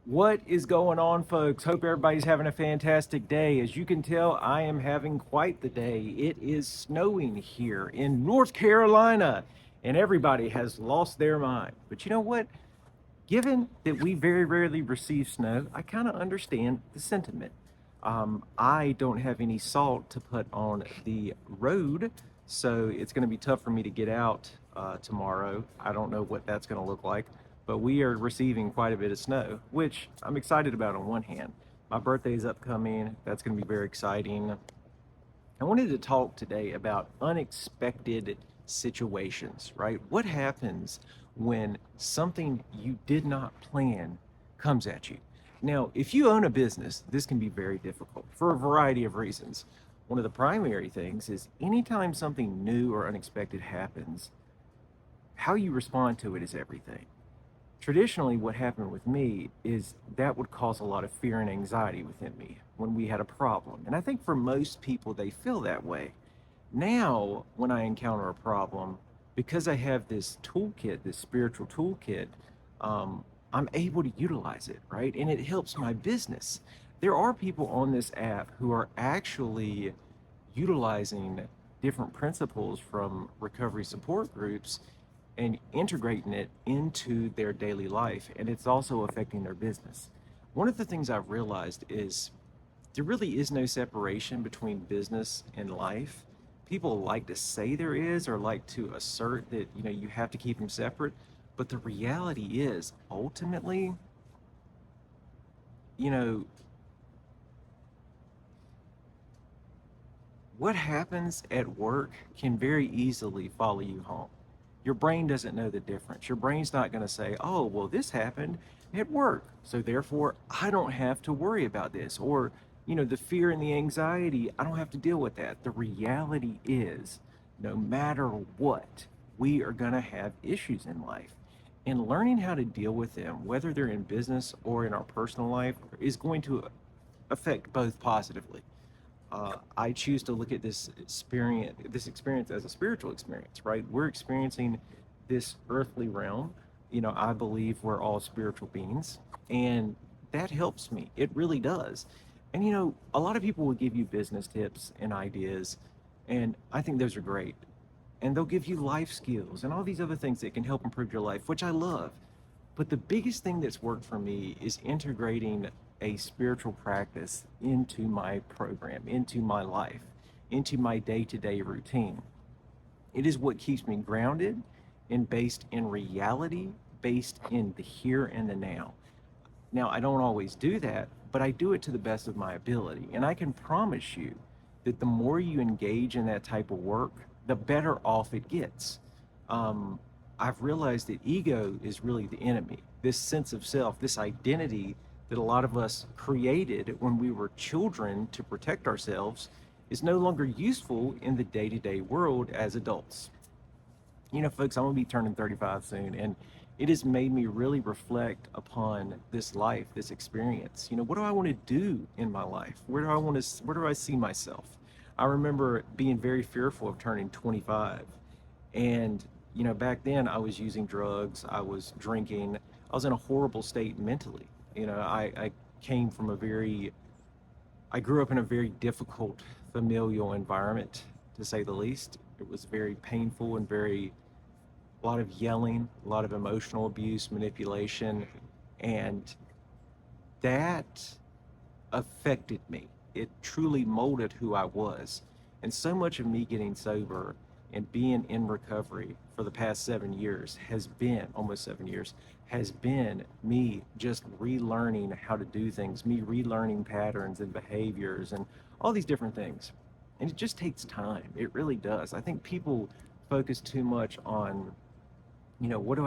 What is going on, folks? Hope everybody's having a fantastic day. As you can tell, I am having quite the day. It is snowing here in North Carolina, and everybody has lost their mind. But you know what? Given that we very rarely receive snow, I kind of understand the sentiment. I don't have any salt to put on the road, so it's going to be tough for me to get out tomorrow. I don't know what that's going to look like, but we are receiving quite a bit of snow, which I'm excited about on one hand. My birthday is upcoming. That's going to be very exciting. I wanted to talk today about unexpected situations, right? What happens when something you did not plan comes at you? Now, if you own a business, this can be very difficult for a variety of reasons. One of the primary things is anytime something new or unexpected happens, how you respond to it is everything. Traditionally, what happened with me is that would cause a lot of fear and anxiety within me when we had a problem. And I think for most people, they feel that way. Now, when I encounter a problem, because I have this toolkit, this spiritual toolkit, I'm able to utilize it, right? And it helps my business. There are people on this app who are actually utilizing different principles from recovery support groups and integrating it into their daily life. And it's also affecting their business. One of the things I've realized is there really is no separation between business and life. People like to say there is or like to assert that, you have to keep them separate. But the reality is ultimately, you know, what happens at work can very easily follow you home. Your brain doesn't know the difference. Your brain's not going to say, oh, well, this happened at work. So therefore, I don't have to worry about this. Or, the fear and the anxiety, I don't have to deal with that. The reality is, no matter what, we are going to have issues in life. And learning how to deal with them, whether they're in business or in our personal life, is going to affect both positively. I choose to look at this experience as a spiritual experience, right? We're experiencing this earthly realm. I believe we're all spiritual beings, and that helps me. It really does. And a lot of people will give you business tips and ideas, and I think those are great. And they'll give you life skills and all these other things that can help improve your life, which I love. But the biggest thing that's worked for me is integrating a spiritual practice into my program, into my life, into my day to day routine. It is what keeps me grounded and based in reality, based in the here and the now. Now, I don't always do that, but I do it to the best of my ability. And I can promise you that the more you engage in that type of work, the better off it gets. Um, I've realized that ego is really the enemy. This sense of self, this identity that a lot of us created when we were children to protect ourselves, is no longer useful in the day to day world as adults. Folks, I'm gonna be turning 35 soon, and it has made me really reflect upon this life, this experience. What do I want to do in my life? Where do I see myself? I remember being very fearful of turning 25. And, back then I was using drugs, I was drinking, I was in a horrible state mentally. I came from I grew up in a very difficult familial environment, to say the least. It was very painful and a lot of yelling, a lot of emotional abuse, manipulation, and that affected me. It truly molded who I was. And so much of me getting sober and being in recovery for the past 7 years has been almost 7 years, has been me just relearning how to do things, me relearning patterns and behaviors and all these different things. And it just takes time. It really does. I think people focus too much on what do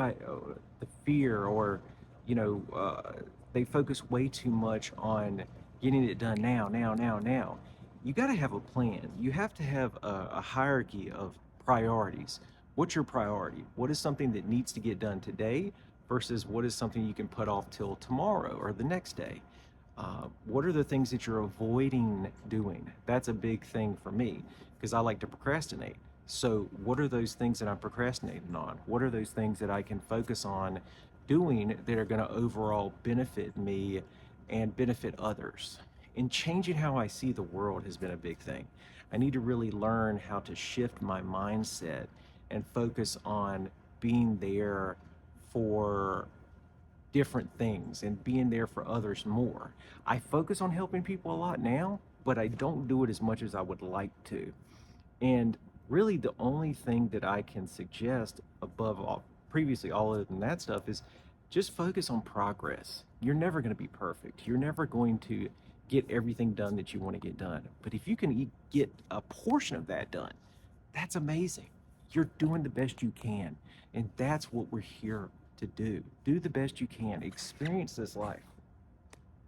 the fear, or, you know, uh, they focus way too much on getting it done now, now, now, now. You got to have a plan. You have to have a hierarchy of priorities. What's your priority? What is something that needs to get done today versus what is something you can put off till tomorrow or the next day? What are the things that you're avoiding doing? That's a big thing for me because I like to procrastinate. So, what are those things that I'm procrastinating on? What are those things that I can focus on doing that are going to overall benefit me and benefit others. And changing how I see the world has been a big thing. I need to really learn how to shift my mindset and focus on being there for different things and being there for others more. I focus on helping people a lot now, but I don't do it as much as I would like to. And really, the only thing that I can suggest above all, previously, all other than that stuff, is just focus on progress. You're never going to be perfect. You're never going to get everything done that you want to get done. But if you can get a portion of that done, that's amazing. You're doing the best you can. And that's what we're here to do. Do the best you can. Experience this life.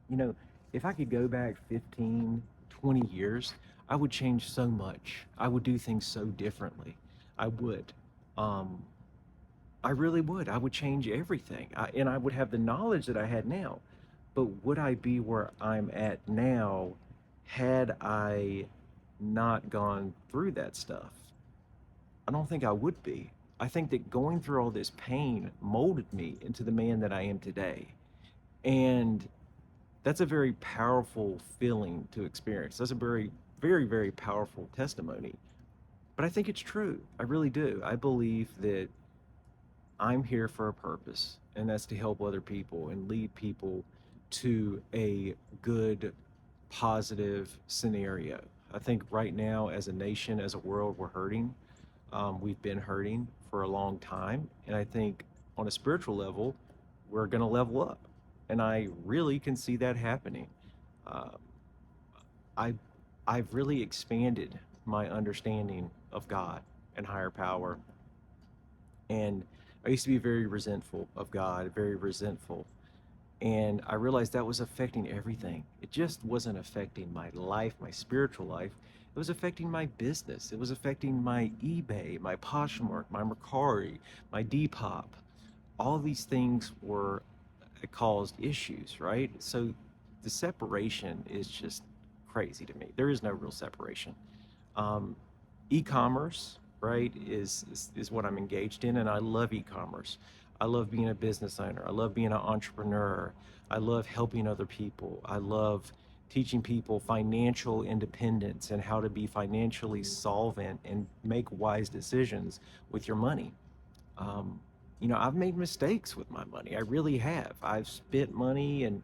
You know, if I could go back 15, 20 years, I would change so much. I would do things so differently. I would. Um, I really would. I would change everything. And I would have the knowledge that I had now. But would I be where I'm at now had I not gone through that stuff? I don't think I would be. I think that going through all this pain molded me into the man that I am today. And that's a very powerful feeling to experience. That's a very, very, very powerful testimony. But I think it's true. I really do. I believe that I'm here for a purpose, and that's to help other people and lead people to a good, positive scenario. I think right now, as a nation, as a world, we're hurting. We've been hurting for a long time. And I think on a spiritual level, we're going to level up. And I really can see that happening. Uh, I, I've really expanded my understanding of God and higher power. And I used to be very resentful of God, very resentful. And I realized that was affecting everything. It just wasn't affecting my life, my spiritual life. It was affecting my business. It was affecting my eBay, my Poshmark, my Mercari, my Depop. All these things were caused issues, right? So the separation is just crazy to me. There is no real separation. Um, E-commerce, right, is what I'm engaged in, and I love e-commerce. I love being a business owner. I love being an entrepreneur. I love helping other people. I love teaching people financial independence and how to be financially solvent and make wise decisions with your money. Um, I've made mistakes with my money. I really have. I've spent money and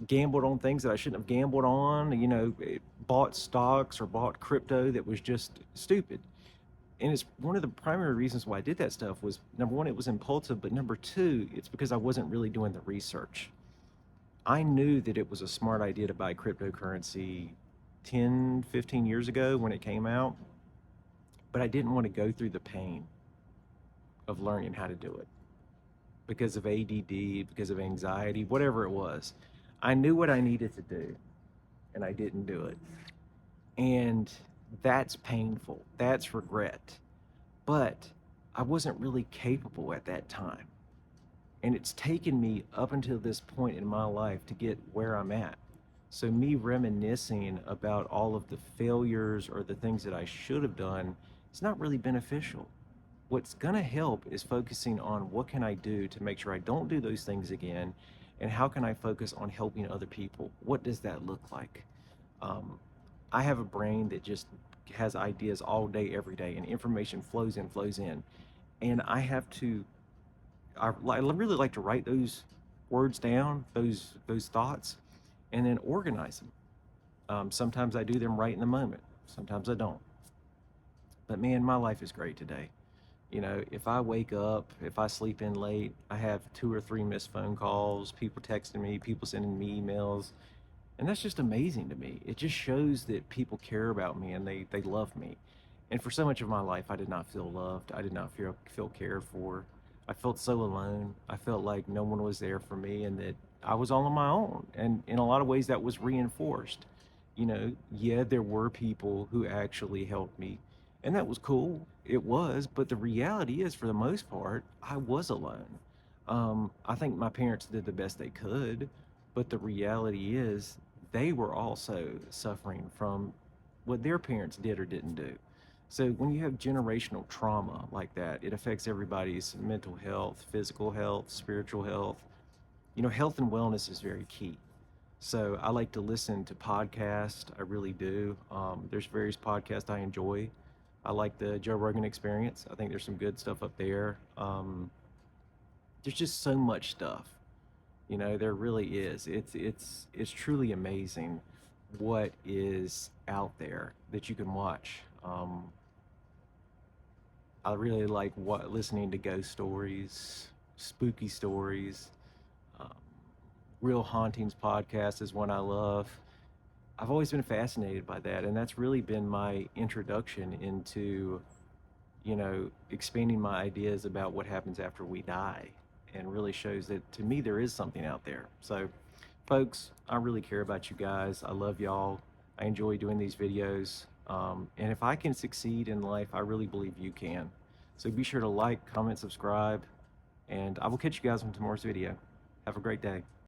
gambled on things that I shouldn't have gambled on. Bought stocks or bought crypto that was just stupid. And it's one of the primary reasons why I did that stuff was number one, it was impulsive, but number two, it's because I wasn't really doing the research. I knew that it was a smart idea to buy cryptocurrency 10, 15 years ago when it came out, but I didn't want to go through the pain of learning how to do it because of ADD, because of anxiety, whatever it was. I knew what I needed to do and I didn't do it. And that's painful. That's regret. But I wasn't really capable at that time. And it's taken me up until this point in my life to get where I'm at. So, me reminiscing about all of the failures or the things that I should have done is not really beneficial. What's going to help is focusing on what can I do to make sure I don't do those things again, and how can I focus on helping other people? What does that look like? Um, I have a brain that just has ideas all day, every day, and information flows in, flows in. And I have to, I really like to write those words down, those thoughts, and then organize them. Sometimes I do them right in the moment. Sometimes I don't. But man, my life is great today. If I wake up, if I sleep in late, I have two or three missed phone calls, people texting me, people sending me emails. And that's just amazing to me. It just shows that people care about me and they love me. And for so much of my life, I did not feel loved. I did not feel cared for. I felt so alone. I felt like no one was there for me and that I was all on my own. And in a lot of ways, that was reinforced. Yeah, there were people who actually helped me, and that was cool. It was, but the reality is, for the most part, I was alone. I think my parents did the best they could, but the reality is, they were also suffering from what their parents did or didn't do. So when you have generational trauma like that, it affects everybody's mental health, physical health, spiritual health. You know, health and wellness is very key. So I like to listen to podcasts. I really do. There's various podcasts I enjoy. I like the Joe Rogan Experience. I think there's some good stuff up there. There's just so much stuff. You know, there really is. It's truly amazing what is out there that you can watch. I really like listening to ghost stories, spooky stories. Um, Real Hauntings podcast is one I love. I've always been fascinated by that, and that's really been my introduction into, you know, expanding my ideas about what happens after we die, and really shows that to me there is something out there. So, folks, I really care about you guys. I love y'all. I enjoy doing these videos. And if I can succeed in life, I really believe you can. So be sure to like, comment, subscribe, and I will catch you guys on tomorrow's video. Have a great day.